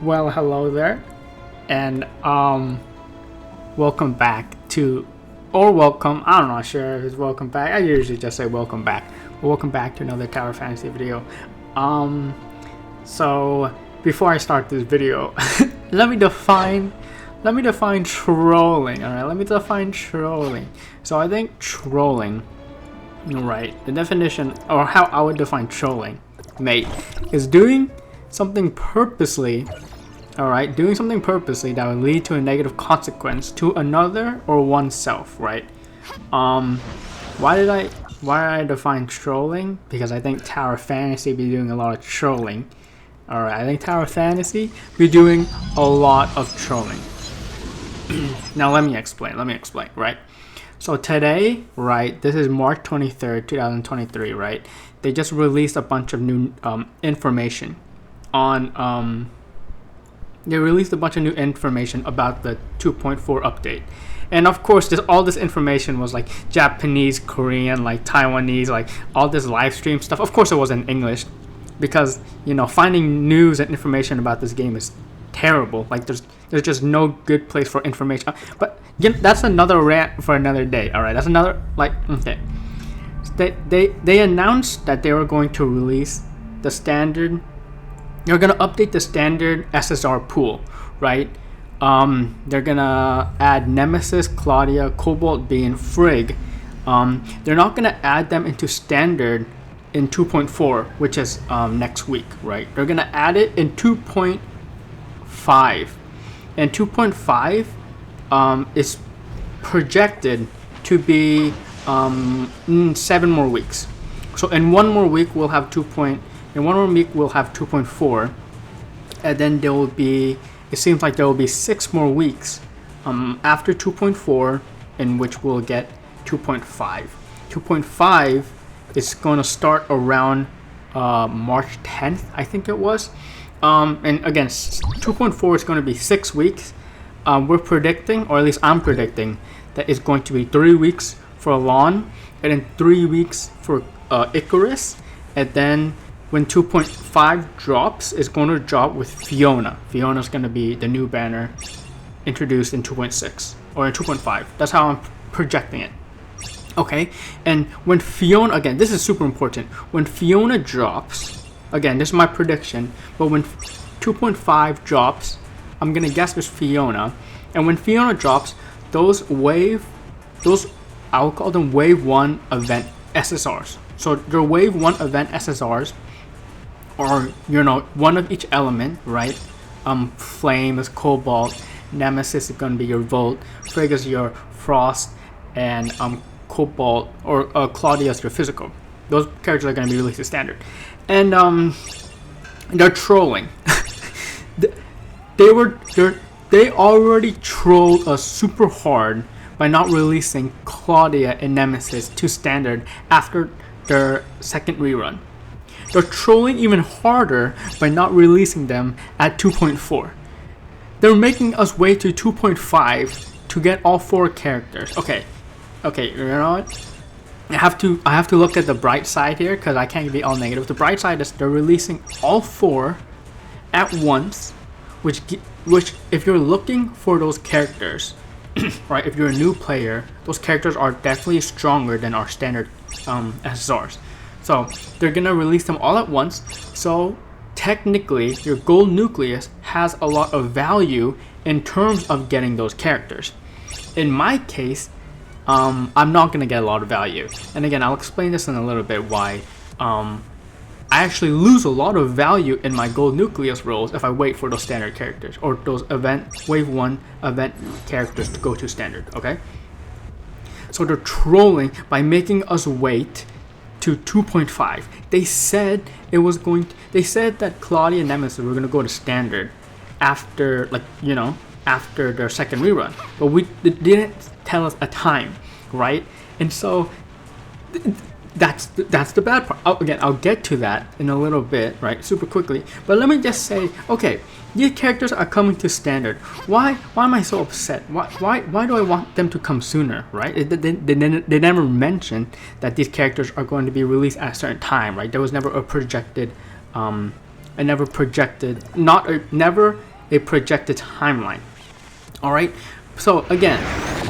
Well, hello there, and welcome back to, or welcome. I'm not sure if it's welcome back. I usually just say welcome back. Welcome back to another Tower Fantasy video. So before I start this video, let me define trolling. All right, let me define trolling. So I think trolling, right? The definition, or how I would define trolling, mate, is doing something purposely. Alright, doing something purposely that would lead to a negative consequence to another or oneself, right? Why did I define trolling? Because I think Tower Fantasy be doing a lot of trolling. Alright, I think Tower Fantasy be doing a lot of trolling. Now let me explain, right? So today, right, this is March 23rd, 2023, right? They just released a bunch of new information on they released a bunch of new information about the 2.4 update. And of course, all this information was like Japanese, Korean, like Taiwanese, like all this live stream stuff. Of course, it was in English because, finding news and information about this game is terrible. Like there's just no good place for information. But that's another rant for another day. All right, that's another okay. They announced that they were going to release the standard. They're gonna update the standard SSR pool, right? They're gonna add Nemesis, Claudia, Cobalt B, and Frigg. They're not gonna add them into standard in 2.4, which is next week, right? They're gonna add it in 2.5, and 2.5 is projected to be 7 more weeks. So in 1 more week we'll have 2.4, and then there will be, it seems like there will be 6 more weeks after 2.4 in which we'll get 2.5. 2.5 is going to start around March 10th, I think it was. And again, 2.4 is going to be 6 weeks. We're predicting, or at least I'm predicting, that it's going to be 3 weeks for Alon, and then 3 weeks for Icarus, and then when 2.5 drops, it's going to drop with Fiona. Fiona's going to be the new banner introduced in 2.6 or in 2.5. That's how I'm projecting it. Okay, and when Fiona, again, this is super important. When Fiona drops, again, this is my prediction, but when 2.5 drops, I'm going to guess it's Fiona. And when Fiona drops, I'll call them Wave 1 event SSRs. So they're Wave 1 event SSRs, or one of each element, right? Flame is Cobalt, Nemesis is going to be your Volt, Frigg is your Frost, and Cobalt or Claudia is your Physical. Those characters are going to be released as standard, and they're trolling. They already trolled us super hard by not releasing Claudia and Nemesis to standard after their second rerun. They're trolling even harder by not releasing them at 2.4. They're making us wait to 2.5 to get all 4 characters. Okay, you know what? I have to look at the bright side here because I can't be all negative. The bright side is they're releasing all 4 at once, which if you're looking for those characters, right? If you're a new player, those characters are definitely stronger than our standard SSRs. So they're gonna release them all at once. So technically, your gold nucleus has a lot of value in terms of getting those characters. In my case, I'm not gonna get a lot of value. And again, I'll explain this in a little bit why I actually lose a lot of value in my gold nucleus rolls if I wait for those standard characters or those wave 1 event characters to go to standard. Okay. So they're trolling by making us wait to 2.5. They said that Claudia and Nemesis were gonna go to standard after after their second rerun, but they didn't tell us a time, right? And so that's the bad part. I'll get to that in a little bit, right? Super quickly. But let me just say, okay, these characters are coming to standard. Why am I so upset? Why do I want them to come sooner, right? They never mentioned that these characters are going to be released at a certain time, right? There was never a projected, never a projected timeline. Alright, so again,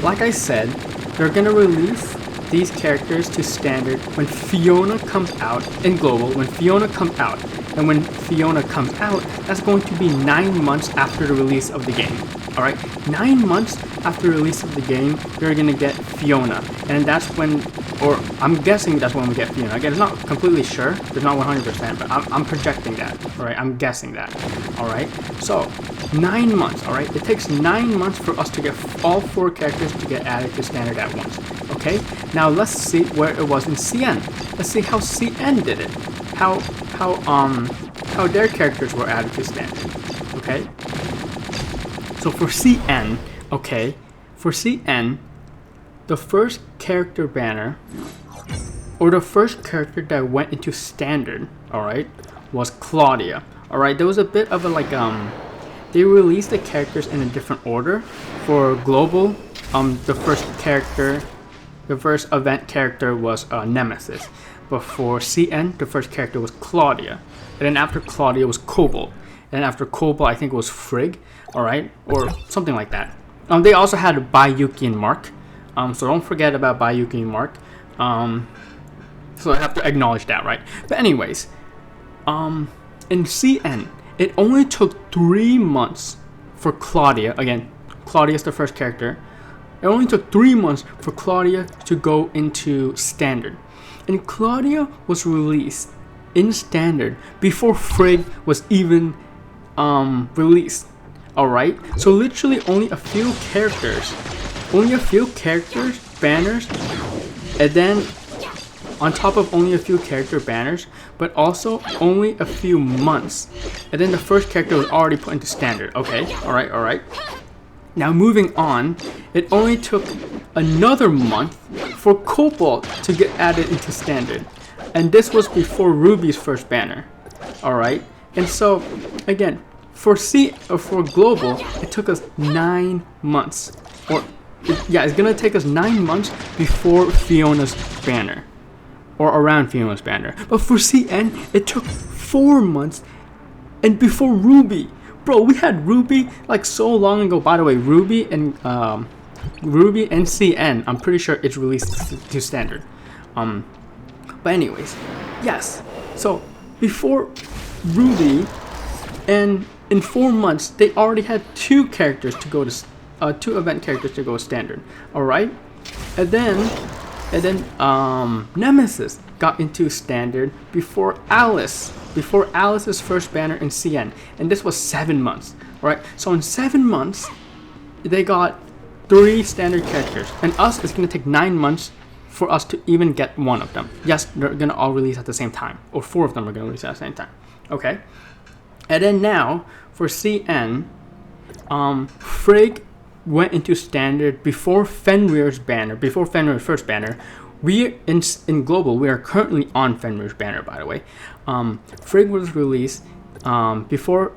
like I said, they're gonna release these characters to standard when Fiona comes out in global, when Fiona comes out. And when Fiona comes out, that's going to be 9 months after the release of the game. Alright, 9 months after the release of the game, you're gonna get Fiona. And that's when, or I'm guessing that's when we get Fiona. Again, it's not completely sure, it's not 100%, but I'm projecting that. Alright, I'm guessing that. Alright, so 9 months, alright? It takes 9 months for us to get all 4 characters to get added to standard at once. Okay, now let's see where it was in CN. Let's see how CN did it. How their characters were added to standard. Okay, so for CN, okay, for CN, the first character banner, or the first character that went into standard, alright, was Claudia. Alright, there was a bit of a they released the characters in a different order. For global, the first event character was Nemesis. But for CN, the first character was Claudia. And then after Claudia was Cobalt. And then after Cobalt, I think it was Frigg, alright? Or something like that. They also had Bayuki and Mark. So don't forget about Bayuki and Mark. So I have to acknowledge that, right? But anyways, in CN, it only took 3 months for Claudia. Again, Claudia's the first character. It only took 3 months for Claudia to go into standard. And Claudia was released in standard before Frigg was even released. Alright? So literally only a few characters, banners, and then on top of only a few character banners, but also only a few months. And then the first character was already put into standard. Okay, alright. Now moving on, it only took another month for Cobalt to get added into standard. And this was before Ruby's first banner. Alright? And so, again, for global, it took us 9 months. It's gonna take us 9 months before Fiona's banner. Or around Fiona's banner. But for CN, it took 4 months and before Ruby. Bro, we had Ruby like so long ago. By the way, Ruby and CN, I'm pretty sure it's released to standard. But anyways, yes. So before Ruby, and in 4 months, they already had 2 characters to go to 2 event characters to go standard. All right, and then Nemesis got into standard before Alice's first banner in CN, and this was 7 months, right? So in 7 months, they got 3 standard characters, and it's gonna take 9 months for us to even get one of them. Yes, they're gonna all release at the same time, or 4 of them are gonna release at the same time. Okay, and then now for CN, Frigg went into standard before Fenrir's banner, before Fenrir's first banner. We in global, we are currently on Fenrir's banner, by the way. Frigg was released before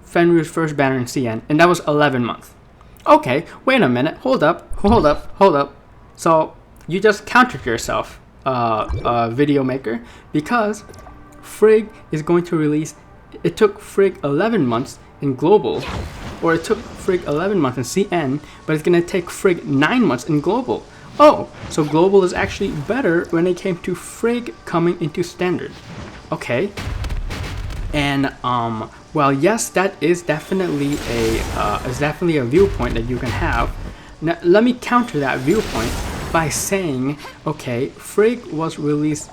Fenrir's first banner in CN, and that was 11 months. Okay, wait a minute, hold up. So you just countered yourself, video maker, because Frigg is going to release. It took Frigg 11 months in global, or it took Frigg 11 months in CN, but it's gonna take Frigg 9 months in global. Oh, so global is actually better when it came to Frigg coming into standard. Okay. And well, yes, that is definitely a viewpoint that you can have. Now, let me counter that viewpoint by saying, okay, Frigg was released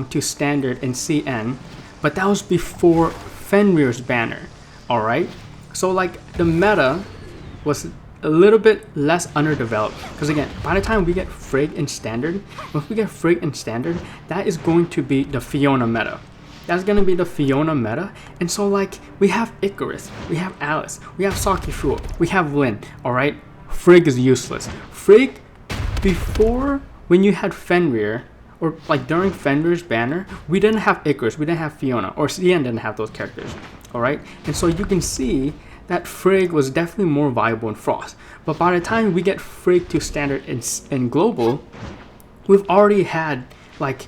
to standard in CN, but that was before Fenrir's banner. All right. So like the meta was a little bit less underdeveloped, because again, by the time we get Frigg in standard, that is going to be the Fiona meta. That's gonna be the Fiona meta. And so like we have Icarus, we have Alice, we have Sakifuo, we have Lynn. All right, Frigg is useless. Frigg, before, when you had Fenrir, or like during Fenrir's banner, we didn't have Icarus, we didn't have Fiona, or CN didn't have those characters. All right, and so you can see that Frigg was definitely more viable in Frost. But by the time we get Frigg to standard in global, we've already had like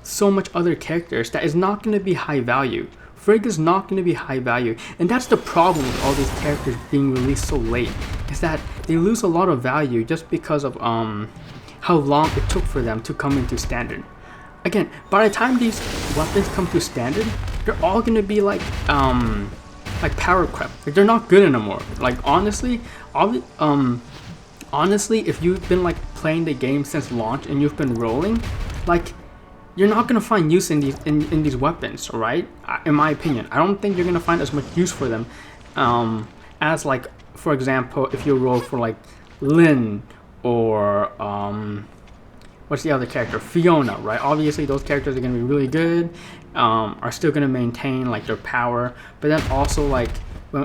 so much other characters that is not going to be high value Frigg is not going to be high value, and that's the problem with all these characters being released so late, is that they lose a lot of value just because of how long it took for them to come into standard. Again, by the time these weapons come to standard, they're all going to be like power creep. Like, they're not good anymore. Like, honestly, honestly, if you've been like playing the game since launch and you've been rolling, like, you're not gonna find use in these weapons, alright? In my opinion, I don't think you're gonna find as much use for them as, like, for example, if you roll for like Lynn or what's the other character? Fiona, right? Obviously, those characters are gonna be really good, are still gonna maintain like their power, but then also like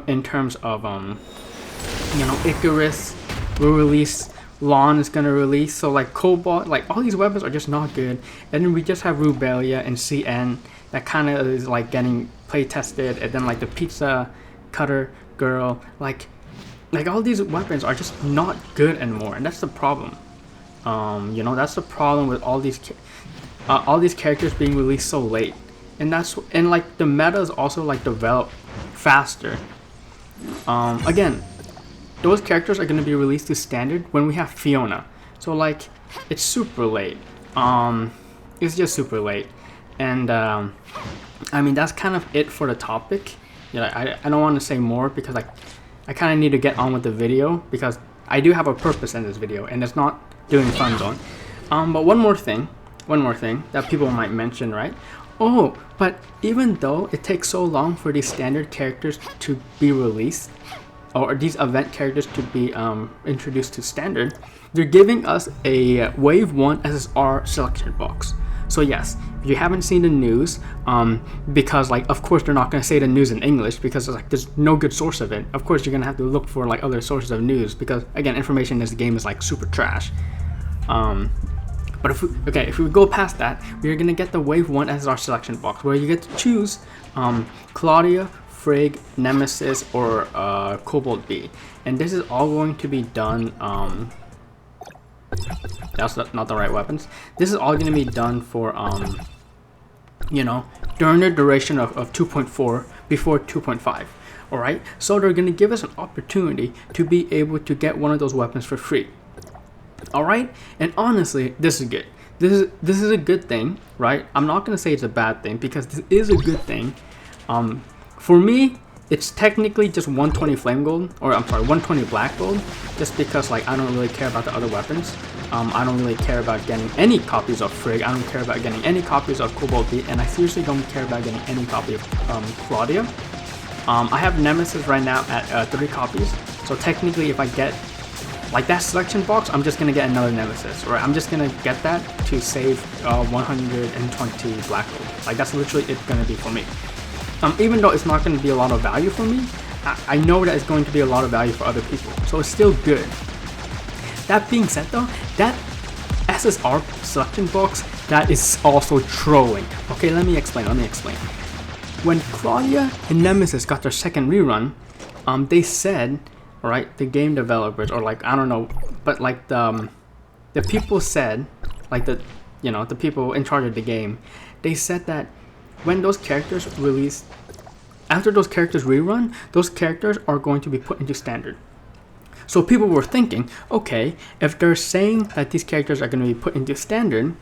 in terms of you know, Icarus will release, Lawn is gonna release, so like Cobalt, like all these weapons are just not good. And then we just have Rubelia and CN that kind of is like getting play tested, and then like the pizza cutter girl, like all these weapons are just not good anymore, and that's the problem. You know, that's the problem with all these characters being released so late, and like the meta is also like developed faster. Again, those characters are going to be released to standard when we have Fiona, so like it's super late. It's just super late, and I mean, that's kind of it for the topic. Yeah, I don't want to say more because I kind of need to get on with the video, because I do have a purpose in this video, and it's not doing fun zone. But one more thing that people might mention, right? Oh, but even though it takes so long for these standard characters to be released, or these event characters to be introduced to standard, they're giving us a Wave 1 SSR selection box. So yes, if you haven't seen the news, because like of course they're not going to say the news in English, because like there's no good source of it. Of course you're going to have to look for like other sources of news, because again, information in this game is like super trash. But if we go past that, we're going to get the Wave 1 SSR selection box, where you get to choose Claudia, Frigg, Nemesis, or Cobalt B, and this is all going to be done. That's not the right weapons. This is all going to be done for you know, during the duration of 2.4 before 2.5. All right, so they're going to give us an opportunity to be able to get one of those weapons for free. All right, and honestly, this is good. This is a good thing, right? I'm not going to say it's a bad thing, because this is a good thing. For me, it's technically just 120 flame gold, or I'm sorry, 120 black gold, just because like I don't really care about the other weapons. I don't really care about getting any copies of Frigg. I don't care about getting any copies of Cobalt B, and I seriously don't care about getting any copy of Claudia. I have Nemesis right now at 3 copies, so technically if I get like that selection box, I'm just gonna get another Nemesis, right? I'm just gonna get that to save 120 black gold. Like that's literally it gonna be for me. Even though it's not going to be a lot of value for me, I know that it's going to be a lot of value for other people, so it's still good. That being said though, that SSR selection box, that is also trolling. Okay, let me explain. When Claudia and Nemesis got their second rerun, they said, alright, the game developers, or like, I don't know, but like the people said, like the people in charge of the game, they said that when those characters release, after those characters rerun, those characters are going to be put into standard. So people were thinking, okay, if they're saying that these characters are going to be put into standard,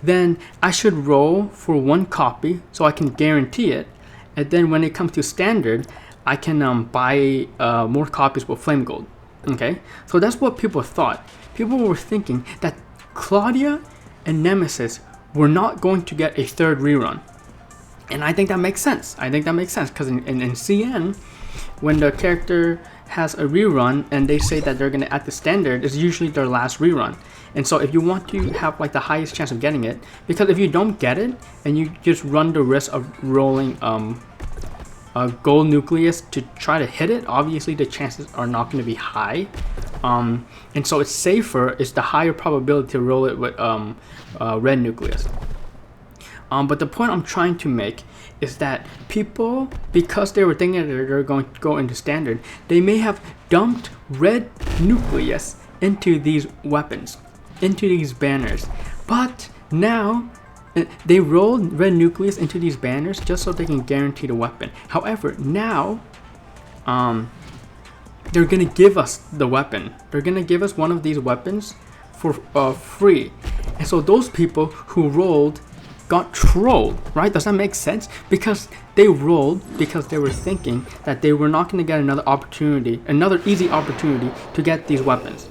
then I should roll for 1 copy so I can guarantee it, and then when it comes to standard, I can buy more copies with flame gold. Okay, so that's what people thought. People were thinking that Claudia and Nemesis were not going to get a 3rd rerun. And I think that makes sense. Because in CN, when the character has a rerun and they say that they're going to add the standard, it's usually their last rerun. And so if you want to have like the highest chance of getting it, because if you don't get it and you just run the risk of rolling a gold nucleus to try to hit it, obviously the chances are not going to be high. And so it's safer, it's the higher probability to roll it with red nucleus. But the point I'm trying to make is that people, because they were thinking that they're going to go into standard, they may have dumped red nucleus into these weapons, into these banners. But now they rolled red nucleus into these banners just so they can guarantee the weapon. However, now they're gonna give us the weapon. They're gonna give us one of these weapons for free. And so those people who rolled got trolled, right? Does that make sense? Because they rolled because they were thinking that they were not going to get another opportunity, another easy opportunity to get these weapons.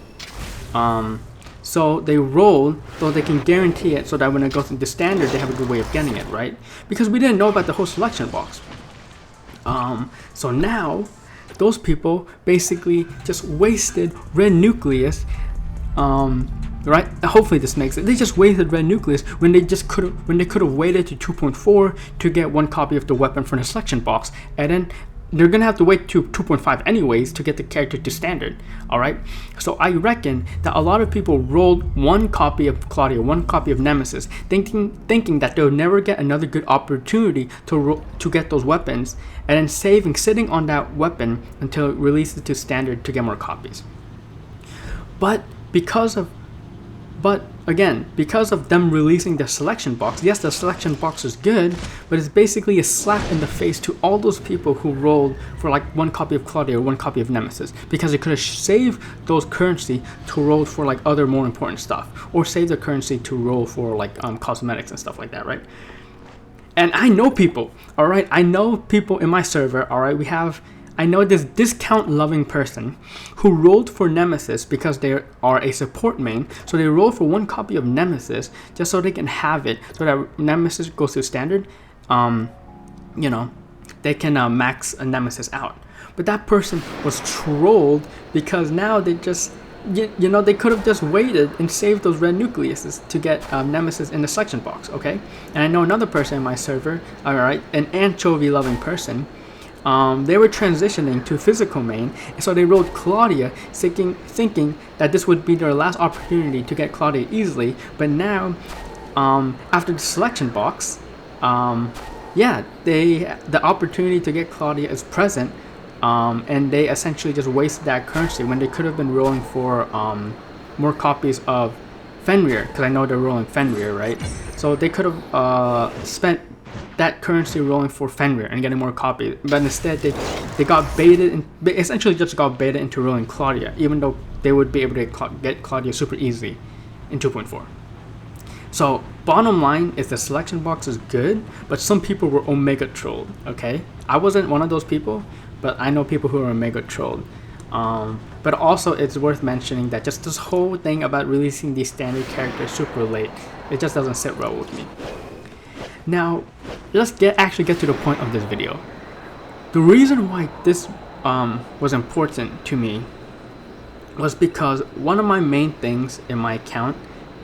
So they rolled so they can guarantee it, so that when it goes into standard, they have a good way of getting it, right? Because we didn't know about the whole selection box. So now those people basically just wasted red nucleus. Right? Hopefully this makes it. They just wasted red nucleus when they could have waited to 2.4 to get one copy of the weapon from the selection box, and then they're gonna have to wait to 2.5 anyways to get the character to standard. All right. So I reckon that a lot of people rolled one copy of Claudia, one copy of Nemesis, thinking that they'll never get another good opportunity to get those weapons, and then sitting on that weapon until it releases to standard to get more copies. But because of them releasing the selection box, yes, the selection box is good, but it's basically a slap in the face to all those people who rolled for like one copy of Claudia or one copy of Nemesis, because they could have saved those currency to roll for like other more important stuff, or save the currency to roll for like cosmetics and stuff like that, right? And I know people, all right? I know people in my server, all right? I know this discount-loving person who rolled for Nemesis because they are a support main. So they rolled for one copy of Nemesis just so they can have it, so that Nemesis goes to standard. You know, they can max a Nemesis out. But that person was trolled because now they just, you know, they could have just waited and saved those red nucleuses to get Nemesis in the selection box, okay? And I know another person in my server, all right, an anchovy-loving person. They were transitioning to physical main, and so they rolled Claudia, thinking that this would be their last opportunity to get Claudia easily. But now, after the selection box, the opportunity to get Claudia is present, and they essentially just wasted that currency when they could have been rolling for more copies of Fenrir, because I know they're rolling Fenrir, right? So they could have spent that currency rolling for Fenrir and getting more copies, but instead they got baited, and essentially just got baited into rolling Claudia, even though they would be able to get Claudia super easily in 2.4. So bottom line is the selection box is good, but some people were omega trolled, okay? I wasn't one of those people, but I know people who are omega trolled. But also it's worth mentioning that just this whole thing about releasing these standard characters super late, it just doesn't sit well with me. Now, let's actually get to the point of this video. The reason why this was important to me was because one of my main things in my account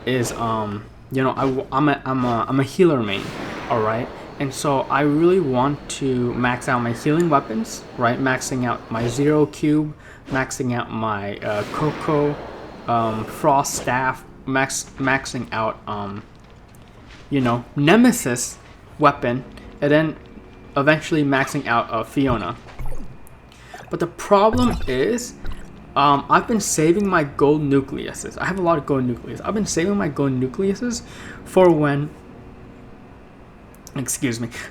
is you know, I'm a healer main, all right, and so I really want to max out my healing weapons, right? Maxing out my Zero Cube, maxing out my Coco Frost Staff, maxing out you know, Nemesis weapon, and then eventually maxing out Fiona. But the problem is, I've been saving my gold nucleuses. I have a lot of gold nucleuses. I've been saving my gold nucleuses for when,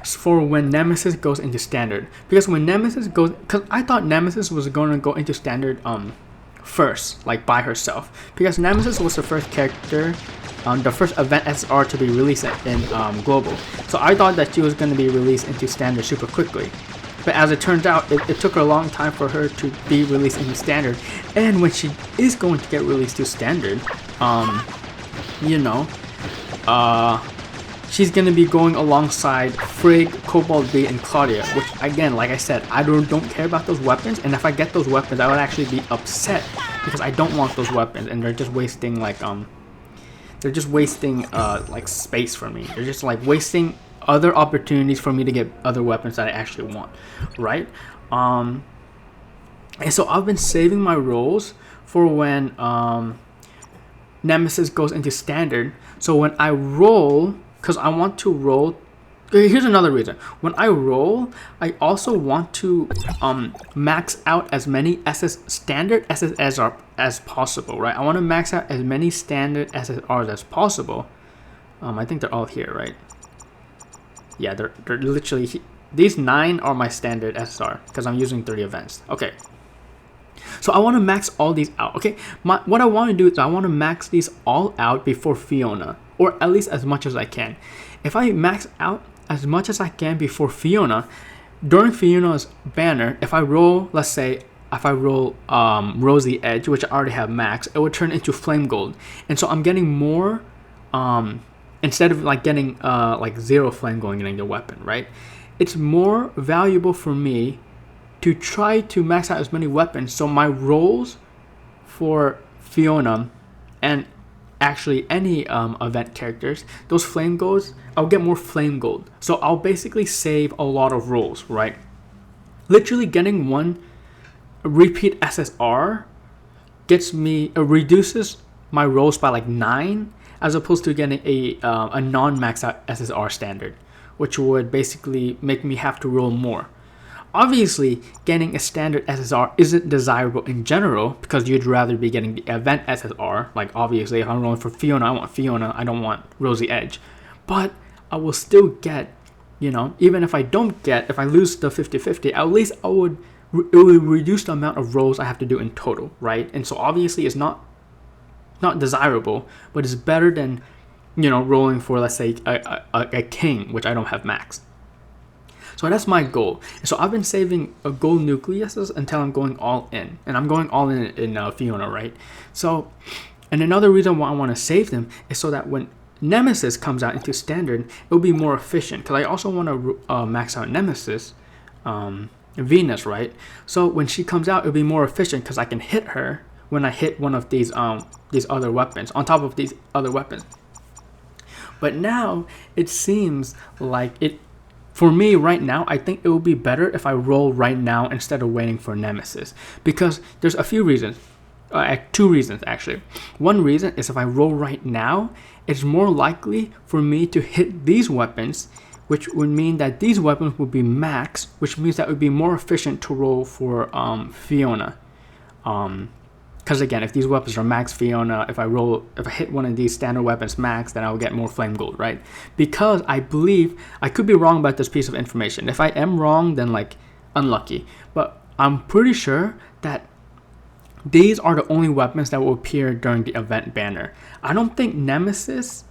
for when Nemesis goes into standard. Because when Nemesis goes, because I thought Nemesis was going to go into standard first, like by herself, because Nemesis was the first character, the first event SR to be released in global. So I thought that she was going to be released into standard super quickly, but as it turns out, it took a long time for her to be released into standard. And when she is going to get released to standard, you know, she's going to be going alongside Frigg, Cobalt B, and Claudia, which again, like I said, I don't care about those weapons, and if I get those weapons, I would actually be upset because I don't want those weapons, and they're just wasting like like space for me. They're just like wasting other opportunities for me to get other weapons that I actually want, right? And so I've been saving my rolls for when Nemesis goes into standard. So when I roll, because I want to roll, here's another reason. When I roll, I also want to max out as many standard SSRs as possible, right? I want to max out as many standard SSRs as possible, I think they're all here, right? Yeah, they're literally these 9 are my standard SSR because I'm using 30 events. Okay. So I want to max all these out. Okay, what I want to do is I want to max these all out before Fiona, or at least as much as I can. If I max out as much as I can before Fiona, during Fiona's banner, if I roll, let's say, if I roll Rosy Edge, which I already have max, it would turn into Flame Gold. And so I'm getting more, instead of like getting like 0 Flame Gold and getting the weapon, right? It's more valuable for me to try to max out as many weapons. So my rolls for Fiona and actually any event characters, those Flame Golds, I'll get more Flame Gold. So I'll basically save a lot of rolls, right? Literally getting one repeat SSR gets me, reduces my rolls by like 9, as opposed to getting a non-max out SSR standard, which would basically make me have to roll more. Obviously, getting a standard SSR isn't desirable in general because you'd rather be getting the event SSR. Like, obviously, if I'm rolling for Fiona, I want Fiona, I don't want Rosy Edge. But I will still get, you know, even if I don't get, if I lose the 50-50, at least it would reduce the amount of rolls I have to do in total, right? And so obviously it's not desirable, but it's better than, you know, rolling for, let's say, a king, which I don't have maxed. So that's my goal. So I've been saving gold nucleuses until I'm going all in. And I'm going all in Fiona, right? So, and another reason why I want to save them is so that when Nemesis comes out into standard, it'll be more efficient. Because I also want to max out Nemesis, Venus, right? So when she comes out, it'll be more efficient because I can hit her when I hit one of these other weapons, on top of these other weapons. But now, it seems like for me right now, I think it would be better if I roll right now instead of waiting for Nemesis. Because there's a few reasons. 2 reasons, actually. One reason is if I roll right now, it's more likely for me to hit these weapons, which would mean that these weapons would be max, which means that it would be more efficient to roll for Fiona. Because again, if these weapons are max Fiona, if I hit one of these standard weapons max, then I'll get more Flame Gold, right? Because I believe, I could be wrong about this piece of information. If I am wrong, then like, unlucky. But I'm pretty sure that these are the only weapons that will appear during the event banner. I don't think Nemesis,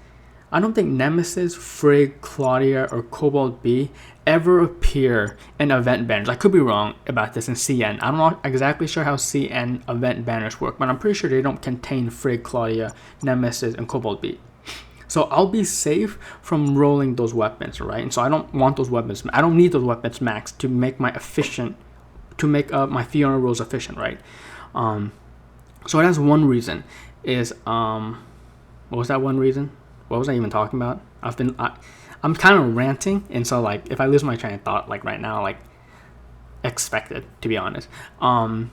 Frigg, Claudia, or Cobalt B ever appear in event banners. I could be wrong about this in CN. I'm not exactly sure how CN event banners work, but I'm pretty sure they don't contain Frigg, Claudia, Nemesis, and Cobalt B. So I'll be safe from rolling those weapons, right? And so I don't want those weapons. I don't need those weapons max to make my my Fiona rolls efficient, right? So that's one reason. Is what was that one reason? What was I even talking about? I'm kind of ranting, and so like if I lose my train of thought like right now, like expected, to be honest. But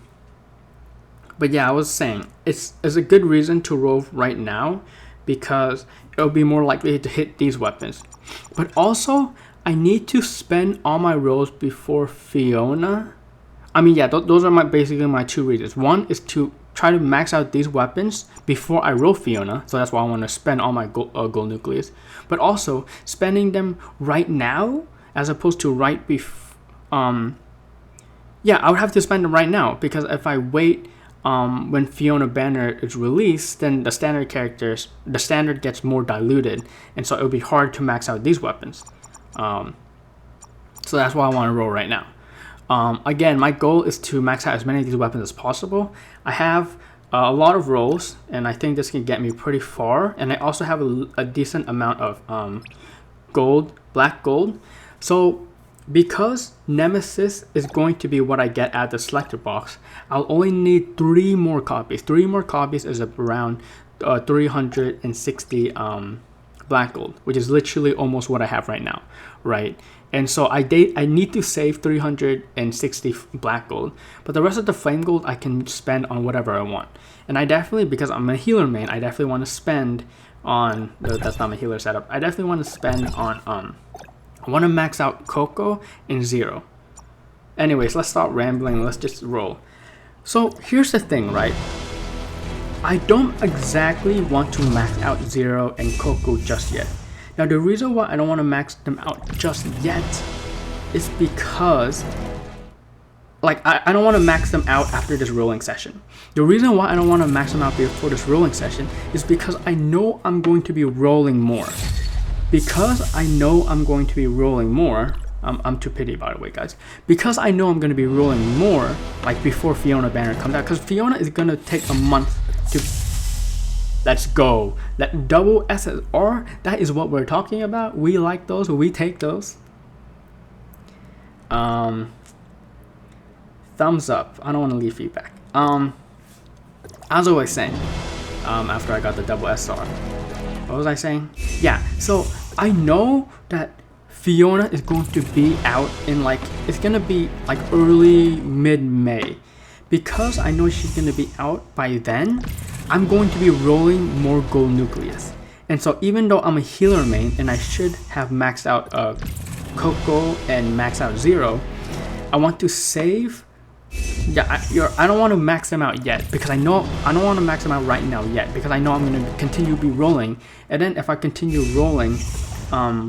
yeah, I was saying it's a good reason to roll right now because it'll be more likely to hit these weapons. But also I need to spend all my rolls before Fiona. I mean, yeah, those are basically my 2 reasons. One is to try to max out these weapons before I roll Fiona, so that's why I want to spend all my gold nucleus. But also spending them right now as opposed to right before. Yeah, I would have to spend them right now because if I wait when Fiona banner is released, then the standard gets more diluted, and so it would be hard to max out these weapons. So that's why I want to roll right now. Again, my goal is to max out as many of these weapons as possible. I have a lot of rolls, and I think this can get me pretty far. And I also have a decent amount of black gold. So because Nemesis is going to be what I get at the selector box, I'll only need 3 more copies. 3 more copies is around 360 black gold, which is literally almost what I have right now, right? And so I need to save 360 black gold, but the rest of the flame gold I can spend on whatever I want. And I definitely, because I'm a healer main, I definitely want to spend on, that's not my healer setup, I definitely want to spend on, I want to max out Coco and Zero. Anyways, let's stop rambling, let's just roll. So here's the thing, right? I don't exactly want to max out Zero and Coco just yet. Now the reason why I don't want to max them out just yet is because like I don't want to max them out after this rolling session. The reason why I don't want to max them out before this rolling session is because I know I'm going to be rolling more. Because I know I'm going to be rolling more, I'm too pity by the way guys. Because I know I'm going to be rolling more like before Fiona banner comes out, because Fiona is going to take a month to, let's go. That double SSR, that is what we're talking about. We like those, we take those. Thumbs up. I don't want to leave feedback. As I was saying, after I got the double SR, what was I saying? Yeah, so I know that Fiona is going to be out in like, it's gonna be like early mid-May. Because I know she's gonna be out by then, I'm going to be rolling more gold nucleus. And so even though I'm a healer main and I should have maxed out Coco and maxed out Zero, I want to save. Yeah, I don't want to max them out yet because I know I don't want to max them out right now yet because I know I'm going to continue to be rolling, and then if I continue rolling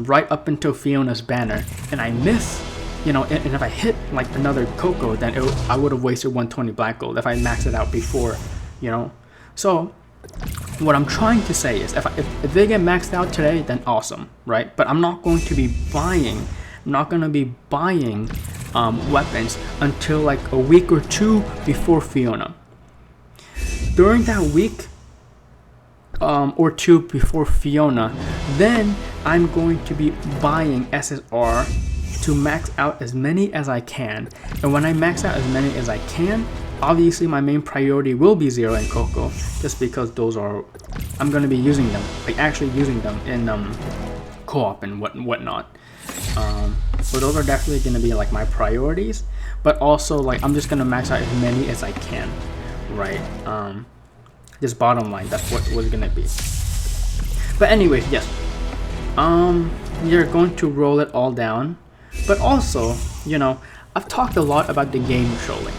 right up until Fiona's banner and I miss, you know, and if I hit like another Coco, then I would have wasted 120 black gold if I maxed it out before, you know. So what I'm trying to say is if they get maxed out today, then awesome, right? But I'm not going to be buying weapons until like a week or two before Fiona. During that week or two before Fiona, then I'm going to be buying SSR to max out as many as I can. And when I max out as many as I can, obviously my main priority will be Zero and Coco, just because those are, I'm going to be using them, like actually using them in co-op and whatnot. So those are definitely going to be like my priorities, but also like I'm just going to max out as many as I can, right? Just bottom line, that's what was going to be. But anyways, yes, you're going to roll it all down. But also, you know, I've talked a lot about the game trolling,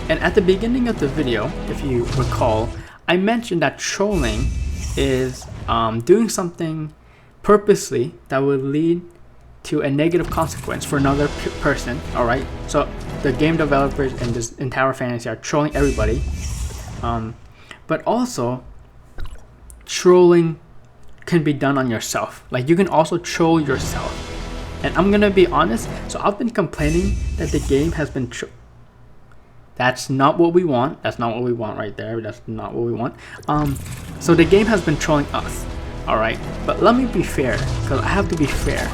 and at the beginning of the video, if you recall, I mentioned that trolling is doing something purposely that would lead to a negative consequence for another person. All right, so the game developers in this in Tower Fantasy are trolling everybody, but also trolling can be done on yourself. Like you can also troll yourself, and I'm gonna be honest, so I've been complaining that the game has been that's not what we want. That's not what we want right there. That's not what we want. So the game has been trolling us, all right, but let me be fair, because I have to be fair.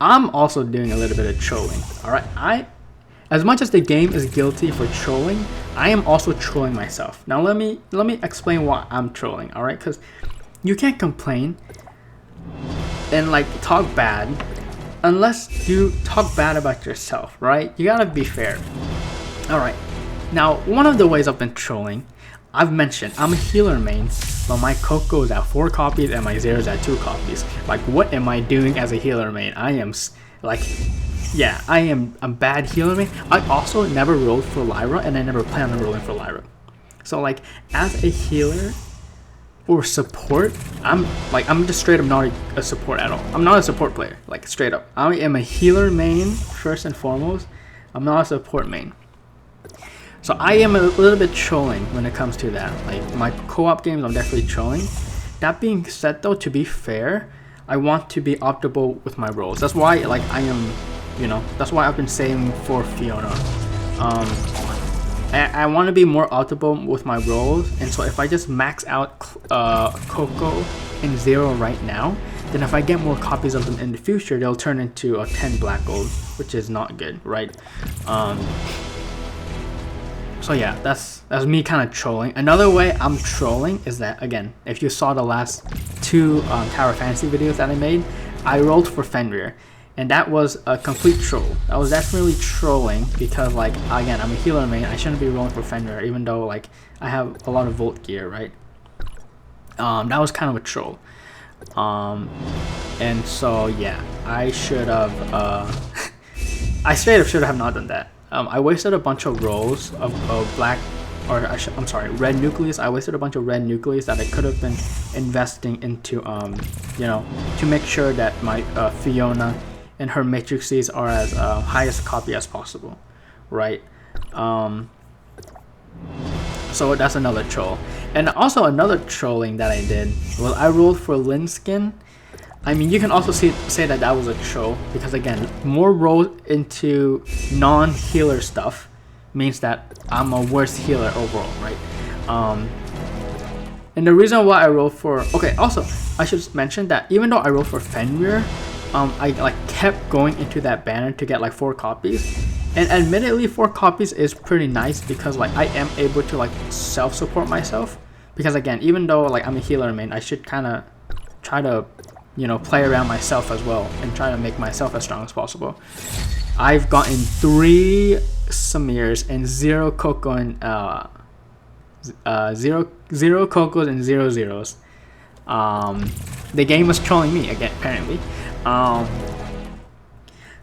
I'm also doing a little bit of trolling, all right? As much as the game is guilty for trolling, I am also trolling myself. Now let me explain why I'm trolling, all right? Because you can't complain and like talk bad unless you talk bad about yourself, right? You gotta be fair. All right. Now, one of the ways I've been trolling, I've mentioned I'm a healer main, but my Coco is at 4 copies and my Zero is at 2 copies. Like, what am I doing as a healer main? I am like, yeah, I am a bad healer main. I also never rolled for Lyra, and I never plan on rolling for Lyra. So like, as a healer or support, I'm just straight up not a support at all. I'm not a support player, like straight up. I am a healer main first and foremost. I'm not a support main. So I am a little bit trolling when it comes to that. Like my co-op games, I'm definitely trolling. That being said though, to be fair, I want to be optimal with my roles. That's why like I am, you know, that's why I've been saying for Fiona. I want to be more optimal with my roles, and so if I just max out Coco and Zero right now, then if I get more copies of them in the future, they'll turn into a 10 black gold, which is not good, right? So yeah, that's me kind of trolling. Another way I'm trolling is that, again, if you saw the last 2 Tower Fantasy videos that I made, I rolled for Fenrir, and that was a complete troll. I was definitely trolling because, like, again, I'm a healer main. I shouldn't be rolling for Fenrir, even though like I have a lot of Volt gear, right? That was kind of a troll. And so yeah, I should have I straight up should have not done that. I wasted a bunch of rolls of black I'm sorry, red nucleus. I wasted a bunch of red nucleus that I could have been investing into, you know, to make sure that my Fiona and her matrices are as highest copy as possible, right? So that's another troll. And also another trolling that I did was I rolled for Lynn skin. I mean, you can also say that that was a troll because again, more rolls into non-healer stuff means that I'm a worse healer overall, right? And the reason why I rolled for, okay, also I should mention that even though I rolled for Fenrir, I like kept going into that banner to get like 4 copies. And admittedly 4 copies is pretty nice because like I am able to like self-support myself. Because again, even though like I'm a healer main, I should kind of try to, you know, play around myself as well and try to make myself as strong as possible. I've gotten 3 Samirs and 0 Coco and 0 Cocos and 0 zeros. The game was trolling me again apparently.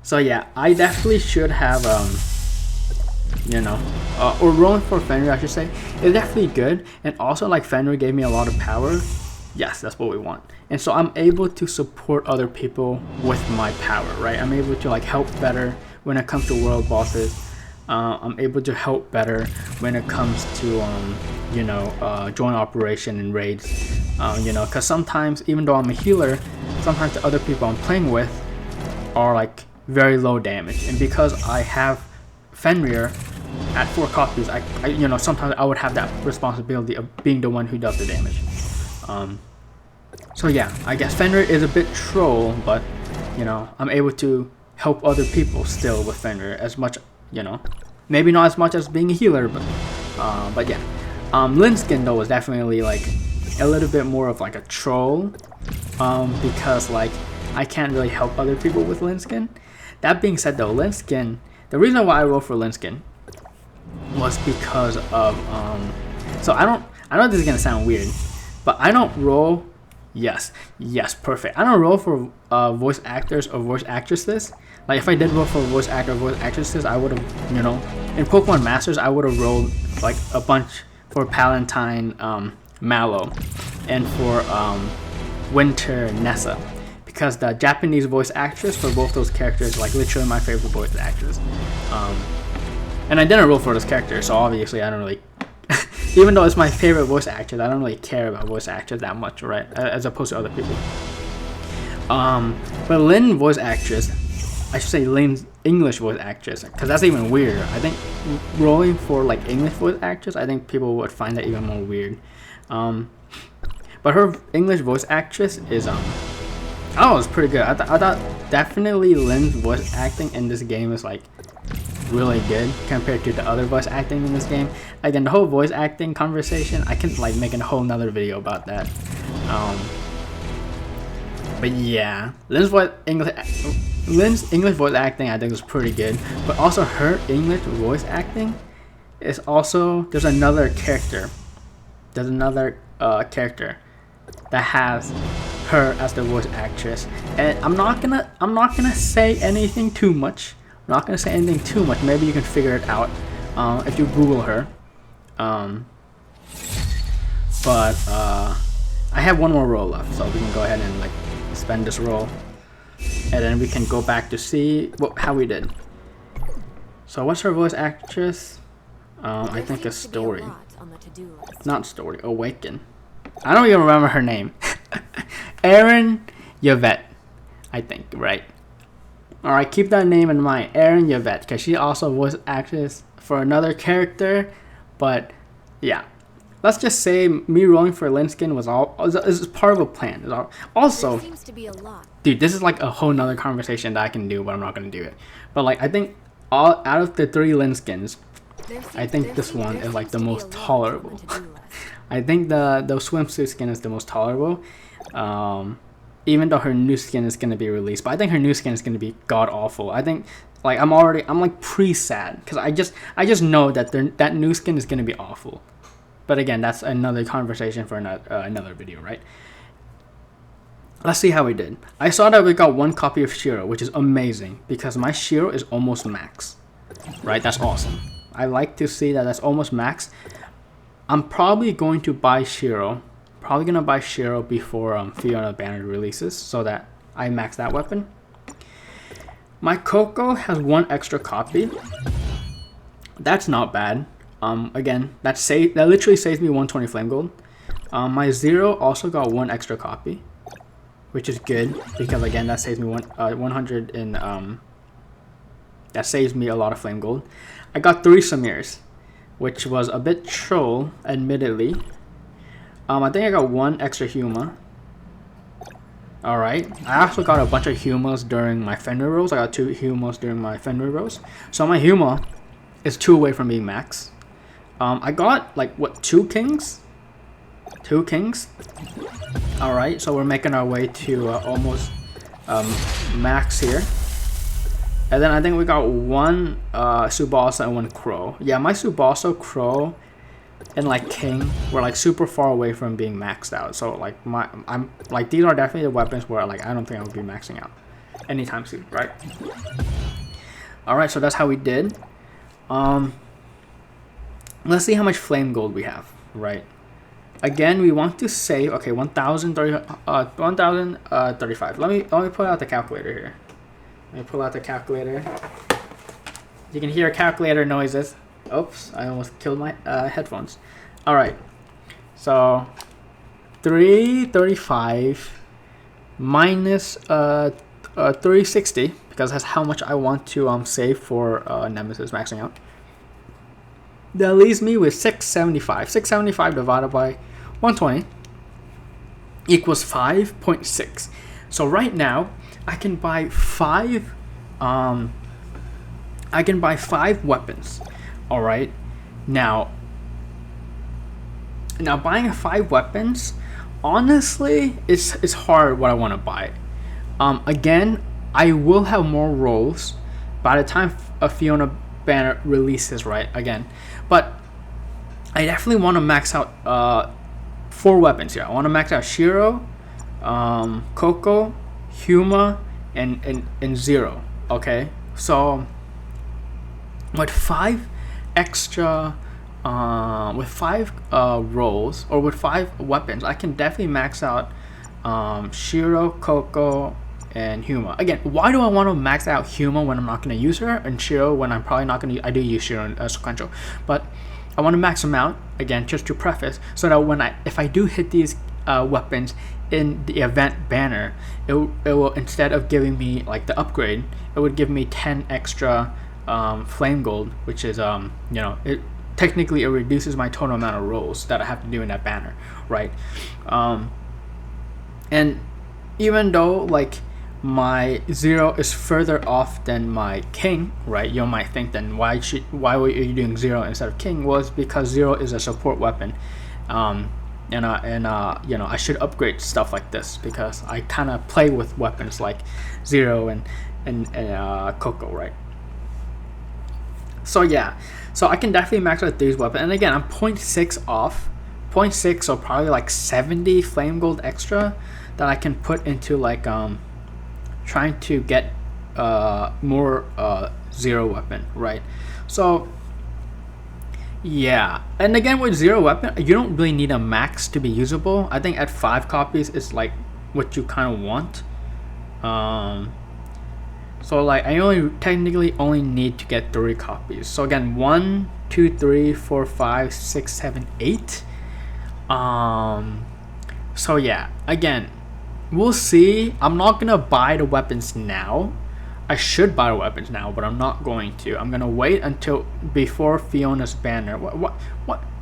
So yeah, I definitely should have you know, or rolling for Fenrir I should say. It's definitely good, and also like Fenrir gave me a lot of power. Yes, that's what we want. And so I'm able to support other people with my power, right? I'm able to like help better when it comes to world bosses. I'm able to help better when it comes to you know, joint operation and raids. You know, because sometimes even though I'm a healer, sometimes the other people I'm playing with are like very low damage, and because I have Fenrir at 4 copies, I you know, sometimes I would have that responsibility of being the one who does the damage. So yeah, I guess Fenrir is a bit troll, but you know, I'm able to help other people still with Fenrir as much, you know, maybe not as much as being a healer, but yeah. Linskin though was definitely like a little bit more of like a troll, because like I can't really help other people with Linskin. That being said though, Linskin, the reason why I rolled for Linskin was because of so I know this is gonna sound weird, but I don't roll, yes, perfect, I don't roll for voice actors or voice actresses. Like if I did roll for voice actor or voice actresses, I would have, you know, in Pokemon Masters I would have rolled like a bunch for Palantine, Mallow, and for Winter, Nessa, because the Japanese voice actress for both those characters like literally my favorite voice actress. And I didn't roll for this character, so obviously I don't really even though it's my favorite voice actress, I don't really care about voice actors that much, right, as opposed to other people. But Lynn voice actress, I should say Lynn's English voice actress, because that's even weirder. I think rolling for like English voice actress, I think people would find that even more weird. But her English voice actress is oh, it's pretty good. I thought definitely Lynn's voice acting in this game is like really good compared to the other voice acting in this game. Again, the whole voice acting conversation, I can like make a whole nother video about that. But yeah, Lynn's English voice acting I think is pretty good, but also her English voice acting is also, there's another character that has her as the voice actress, and I'm not gonna say anything too much. Maybe you can figure it out if you Google her. But I have one more roll left, so we can go ahead and like spend this roll, and then we can go back to see how we did. So what's her voice actress? I think a Story. Not Story, Awaken. I don't even remember her name. Erin Yvette, I think, right? Alright, keep that name in mind, Erin Yvette, because she also voice actress for another character. But yeah, let's just say me rolling for Linskin is part of a plan. Also, dude, this is like a whole nother conversation that I can do, but I'm not going to do it. But like, I think out of the 3 Linskins, I think this one is like the most tolerable. I think the swimsuit skin is the most tolerable. Even though her new skin is gonna be released, but I think her new skin is gonna be god awful. I think like I'm like pre-sad because I just know that that new skin is gonna be awful. But again, that's another conversation for another video, right? Let's see how we did. I saw that we got 1 copy of Shiro, which is amazing because my Shiro is almost max, right? That's awesome. I like to see that that's almost max. I'm probably going to buy Shiro. Probably gonna buy Shiro before Fiona banner releases, so that I max that weapon. My Coco has 1 extra copy. That's not bad. Again, that literally saves me 120 flame gold. My Zero also got 1 extra copy, which is good because again that saves me 100 in that saves me a lot of flame gold. I got 3 Samirs, which was a bit troll, admittedly. I think I got 1 extra Huma. Alright, I also got a bunch of Humas during my Fenrir rolls. I got 2 Humas during my Fenrir rolls. So my Huma is 2 away from being max. I got like, what, 2 kings? 2 kings? Alright, so we're making our way to almost max here. And then I think we got 1 Tsubasa and 1 Crow. Yeah, my Tsubasa, Crow, and like King were like super far away from being maxed out. So like I'm like, these are definitely the weapons where like I don't think I would be maxing out anytime soon, right? Alright, so that's how we did. Let's see how much flame gold we have, right? Again, we want to save, okay, 1035. Let me pull out the calculator here. Let me pull out the calculator. You can hear calculator noises. Oops, I almost killed my headphones. Alright, so 335 minus 360, because that's how much I want to save for Nemesis maxing out. That leaves me with 675. 675 divided by 120 equals 5.6. So right now I can buy 5 weapons. All right, now buying 5 weapons, honestly, it's hard what I want to buy. Again, I will have more rolls by the time a Fiona banner releases, right? Again, but I definitely want to max out 4 weapons here. I want to max out Shiro, Coco, Huma, and Zero. Okay, so with 5 extra with 5 rolls, or with 5 weapons, I can definitely max out Shiro, Coco, and Huma. Again, why do I want to max out Huma when I'm not going to use her, and Shiro when I'm probably not going to? I do use Shiro in sequential, but I want to max them out again, just to preface, so that if I do hit these weapons in the event banner, it will, instead of giving me like the upgrade, it would give me 10 extra flame gold, which is technically it reduces my total amount of rolls that I have to do in that banner, right? And even though like my Zero is further off than my King, right? You might think, then why were you doing Zero instead of King? Was because Zero is a support weapon, I should upgrade stuff like this because I kind of play with weapons like Zero and Coco, right? So yeah, so I can definitely max out these weapons, and again, I'm 0.6 off, 0.6, so probably like 70 flame gold extra that I can put into like trying to get more Zero weapon, right? So yeah, and again with Zero weapon, you don't really need a max to be usable. I think at 5 copies is like what you kind of want. So like I technically only need to get 3 copies. So again, 1, 2, 3, 4, 5, 6, 7, 8. So yeah, again, we'll see. I'm not gonna buy the weapons now. I should buy the weapons now, but I'm not going to. I'm gonna wait until before Fiona's banner. What?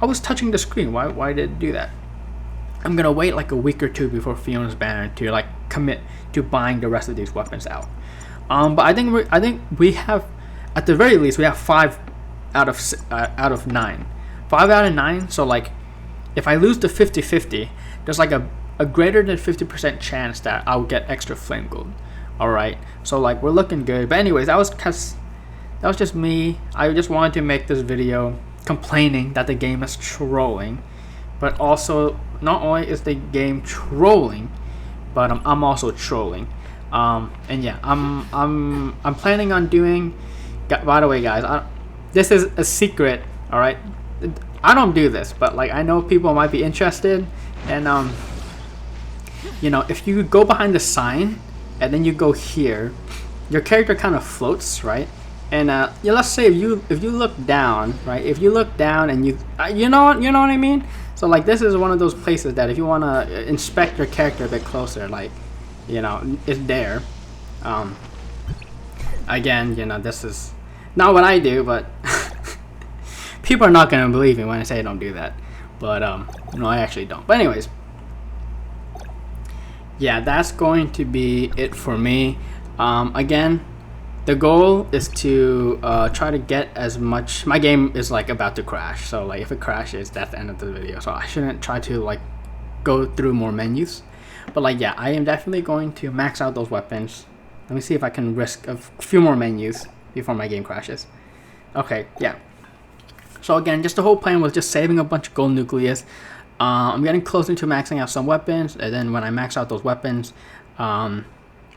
I was touching the screen. Why did it do that? I'm gonna wait like a week or 2 before Fiona's banner to like commit to buying the rest of these weapons out. But I think we have, at the very least, we have 5 out of 9. 5 out of 9. So like, if I lose the 50-50, there's like a greater than 50% chance that I'll get extra flame gold. All right. So like, we're looking good. But anyways, that was just me. I just wanted to make this video complaining that the game is trolling, but also not only is the game trolling, but I'm also trolling. And yeah, I'm planning on doing. By the way, guys, this is a secret. All right, I don't do this, but like I know people might be interested, and you know, if you go behind the sign and then you go here, your character kind of floats, right? And yeah, let's say if you look down, right? If you look down and you know what I mean. So like this is one of those places that if you want to inspect your character a bit closer, like, you know, it's there. Again, you know, this is not what I do, but people are not gonna believe me when I say I don't do that. But no, I actually don't. But anyways, yeah, that's going to be it for me. Again, the goal is to try to get as much. My game is like about to crash, so like if it crashes, that's the end of the video. So I shouldn't try to like go through more menus. But like, yeah, I am definitely going to max out those weapons. Let me see if I can risk a few more menus before my game crashes. Okay, yeah. So again, just the whole plan was just saving a bunch of gold nucleus. I'm getting closer to maxing out some weapons, and then when I max out those weapons, my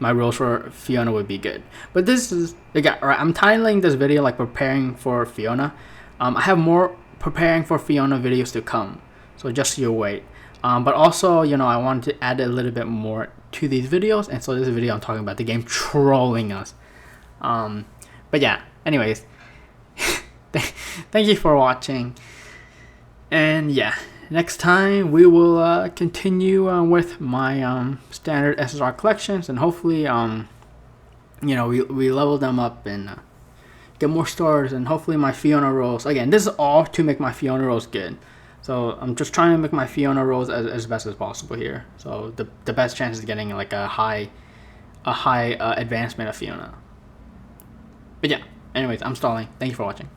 rolls for Fiona would be good. But this is, again, right, I'm titling this video like preparing for Fiona. I have more preparing for Fiona videos to come, so just you wait. But also, you know, I wanted to add a little bit more to these videos, and so this video I'm talking about the game trolling us. But yeah, anyways, thank you for watching, and yeah, next time we will continue with my standard SSR collections, and hopefully you know, we level them up and get more stars, and hopefully my Fiona rolls, again, this is all to make my Fiona rolls good. So I'm just trying to make my Fiona rolls as best as possible here. So the best chance is getting like a high advancement of Fiona. But yeah, anyways, I'm stalling. Thank you for watching.